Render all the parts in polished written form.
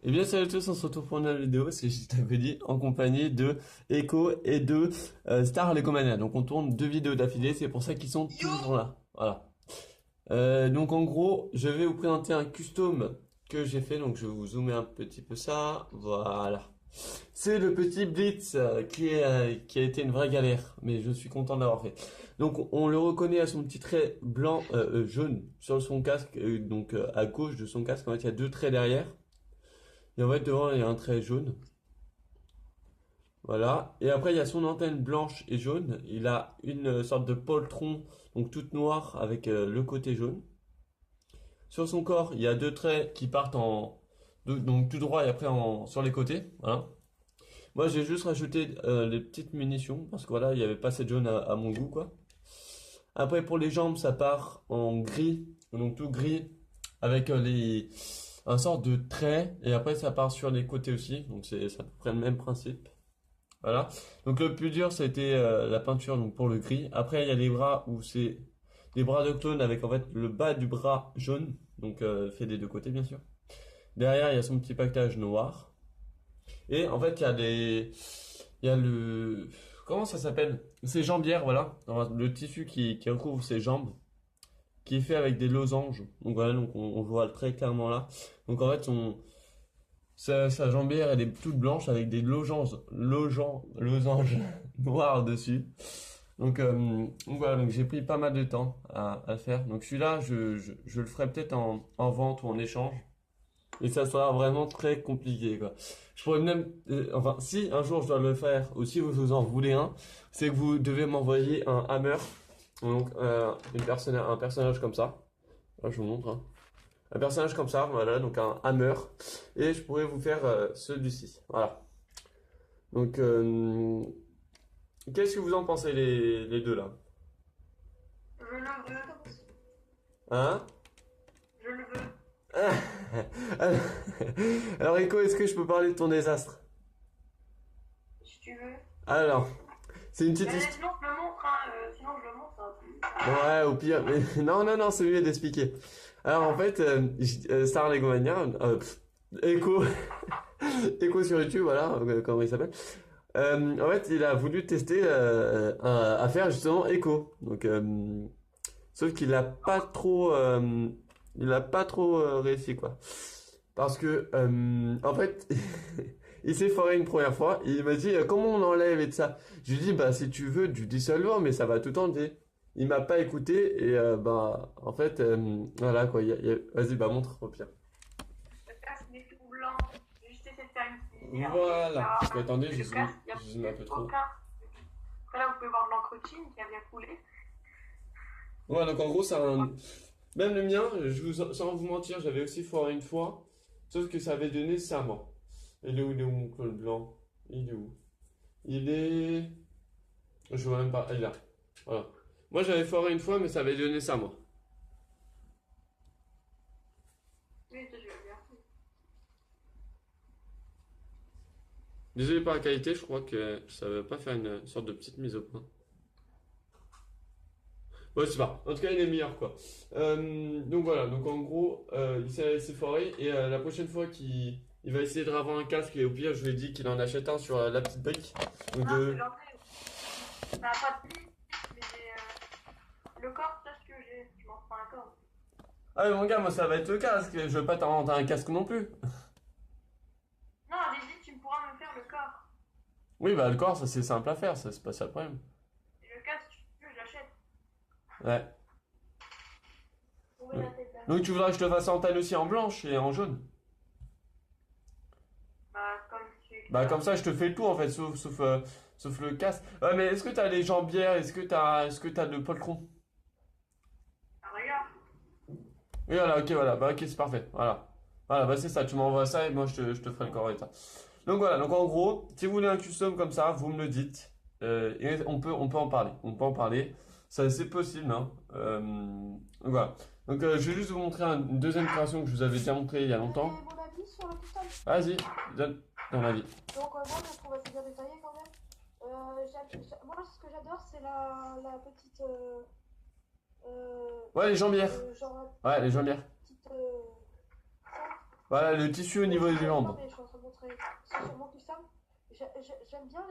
Eh bien, salut à tous, on se retrouve pour une nouvelle vidéo, c'est je t'avais dit, en compagnie de Echo et de Star Legomania. Donc on tourne deux vidéos d'affilée, c'est pour ça qu'ils sont toujours là. Voilà. Donc en gros, je vais vous présenter un custom que j'ai fait, donc je vais vous zoomer un petit peu ça. Voilà. C'est le petit Blitz qui a été une vraie galère, mais je suis content de l'avoir fait. Donc on le reconnaît à son petit trait blanc, jaune sur son casque, à gauche de son casque, en fait il y a deux traits derrière. Et en fait, devant, il y a un trait jaune. Voilà. Et après, il y a son antenne blanche et jaune. Il a une sorte de poltron, donc toute noire, avec le côté jaune. Sur son corps, il y a deux traits qui partent donc tout droit et après sur les côtés. Voilà. Moi, j'ai juste rajouté les petites munitions, parce que voilà, il n'y avait pas assez de jaune à mon goût, quoi. Après, pour les jambes, ça part en gris, donc tout gris, avec un sort de trait. Et après, ça part sur les côtés aussi, donc c'est à peu près le même principe. Voilà. Donc le plus dur, c'était la peinture donc pour le gris. Après, il y a les bras où c'est des bras de clone avec en fait le bas du bras jaune, donc fait des deux côtés bien sûr. Derrière, il y a son petit pactage noir. Et en fait, il y a le, comment ça s'appelle? Ses jambières, voilà. Alors, le tissu qui recouvre ses jambes, qui est fait avec des losanges. Donc voilà, donc on voit très clairement là. Donc en fait, sa jambière, elle est toute blanche avec des losanges noirs dessus. Donc voilà, donc j'ai pris pas mal de temps à faire. Donc celui-là, je le ferai peut-être en vente ou en échange. Et ça sera vraiment très compliqué, quoi. Je pourrais même, enfin, si un jour je dois le faire, ou si vous en voulez un, c'est que vous devez m'envoyer un hammer. Donc, un personnage comme ça. Là, je vous montre, hein. Un personnage comme ça, voilà, donc un hammer. Et je pourrais vous faire celui-ci. Voilà. Donc, qu'est-ce que vous en pensez les deux là? Je le veux. Hein? Je le veux. Alors, Echo, est-ce que je peux parler de ton désastre? Si tu veux. Alors, c'est une petite Mais histoire. sinon, je le montre, hein. Sinon, je le montre, ça va plus. Ouais, au pire, mais non, non, non, c'est mieux d'expliquer. Alors, en fait, Star Legomania, Echo, Echo sur YouTube, voilà, comment il s'appelle. En fait, il a voulu tester à faire justement Echo. Donc, sauf qu'il a pas trop, il a pas trop réussi quoi. Parce que, en fait, il s'est foiré une première fois. Il m'a dit comment on enlève et de ça. Je lui ai dit bah si tu veux du dissolvant, mais ça va tout enlever. Il m'a pas écouté et bah en fait voilà quoi. Vas-y bah montre au pire. Le casque n'est tout blanc. J'ai juste essayé de faire une petite lumière. Voilà. Parce que Là. attendez, Mais le casque, il n'y a je zoome un peu trop. aucun. Après, là, vous pouvez voir de l'encre Chin qui a bien coulé. Ouais donc en gros ça a un... Même le mien, sans vous mentir, j'avais aussi foiré une fois. Sauf que ça avait donné ça moi. Il est où mon clone blanc? Il est où? Il est... Je vois même pas. Ah, il est là. Voilà. Moi, j'avais foiré une fois, mais ça avait donné ça, moi. Oui, je vais bien. Désolé pour la qualité, je crois que ça va pas faire une sorte de petite mise au point. Ouais, c'est pas. En tout cas, il est meilleur, quoi. Donc voilà. Donc en gros, il s'est foiré et la prochaine fois il va essayer de ravoir un casque et au pire, je lui ai dit qu'il en achète un sur la petite brique. Donc Ah, c'est de... l'entrée. Ça n'a pas de pli, mais le corps, c'est ce que j'ai. Je m'en prends un corps. Ah mais mon gars, moi ça va être le casque. Je veux pas t'inventer un casque non plus. Non, allez-y, tu pourras me faire le corps. Oui, bah le corps, ça c'est simple à faire, ça c'est pas ça le problème. Et le casque, si tu veux, je l'achète. Ouais. Où est la tête d'un Donc mec? tu voudrais que je te fasse en taille aussi en blanche et en jaune? Bah, comme tu Bah comme veux. ça je te fais le tout en fait, sauf le casque. Ouais mais est-ce que t'as les jambières, est-ce que t'as le poltron? Ah, regarde. Oui voilà, ok voilà, bah ok c'est parfait, voilà. Voilà bah c'est ça, tu m'envoies ça et moi je te ferai le corps et ça. Donc voilà, donc en gros, si vous voulez un custom comme ça, vous me le dites. Et on peut en parler, on peut en parler. Ça c'est possible, hein. Donc voilà. Donc je vais juste vous montrer une deuxième création que je vous avais déjà montré il y a longtemps. Donner mon avis sur le custom. Vas-y, donne ton avis. Donc, moi, je trouve assez bien détaillé quand même. Moi, ce que j'adore, c'est la petite. Ouais les jambières. Genre, Ouais les jambières. petite. Ça. Voilà, le tissu au niveau des Non, jambes. mais je suis en train de montrer. Sur mon custom, j'aime bien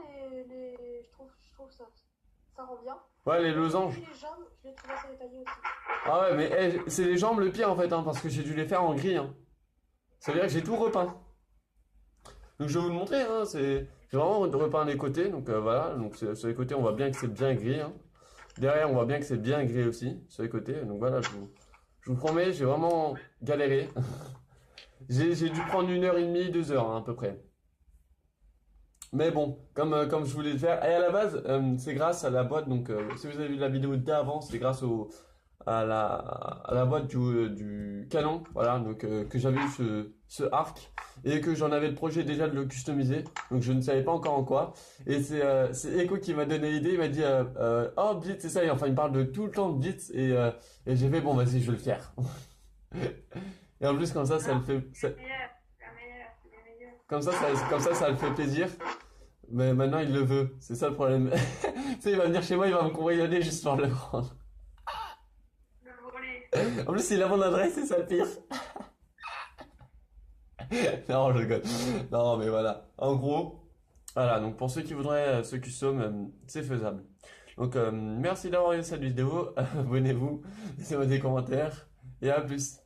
je trouve que ça rend bien. Ouais, les Et losanges. puis les jambes, je les trouve assez détaillées aussi. Ah ouais, mais c'est les jambes le pire en fait, hein, parce que j'ai dû les faire en gris. Hein. Ça veut dire que j'ai tout repeint. Donc je vais vous le montrer, hein, j'ai vraiment repeint les côtés, donc voilà, donc sur les côtés on voit bien que c'est bien gris. Hein. Derrière on voit bien que c'est bien gris aussi, sur les côtés, donc voilà, je vous promets, j'ai vraiment galéré. J'ai dû prendre 1h30, 2 heures hein, à peu près. Mais bon, comme je voulais le faire, et à la base, c'est grâce à la boîte, donc si vous avez vu la vidéo d'avant, c'est grâce à la boîte du canon, voilà, donc que j'avais eu ce arc, et que j'en avais le projet déjà de le customiser, donc je ne savais pas encore en quoi, et c'est Eko qui m'a donné l'idée, il m'a dit, oh Blitz, c'est ça, et enfin il me parle de tout le temps de Blitz, et j'ai fait, bon vas-y, je vais le faire. Et en plus comme ça le Non, fait, c'est la meilleure, c'est la meilleure, c'est la meilleure. comme ça le fait plaisir. Mais maintenant, il le veut. C'est ça le problème. Tu sais, il va venir chez moi, il va me cambrioler juste pour le prendre. Le voler. En plus, il a mon adresse, c'est ça le pire. Non, je rigole. Non, mais voilà. En gros, voilà. Donc, pour ceux qui voudraient ce custom, c'est faisable. Donc, merci d'avoir regardé cette vidéo. Abonnez-vous, laissez-moi des commentaires. Et à plus.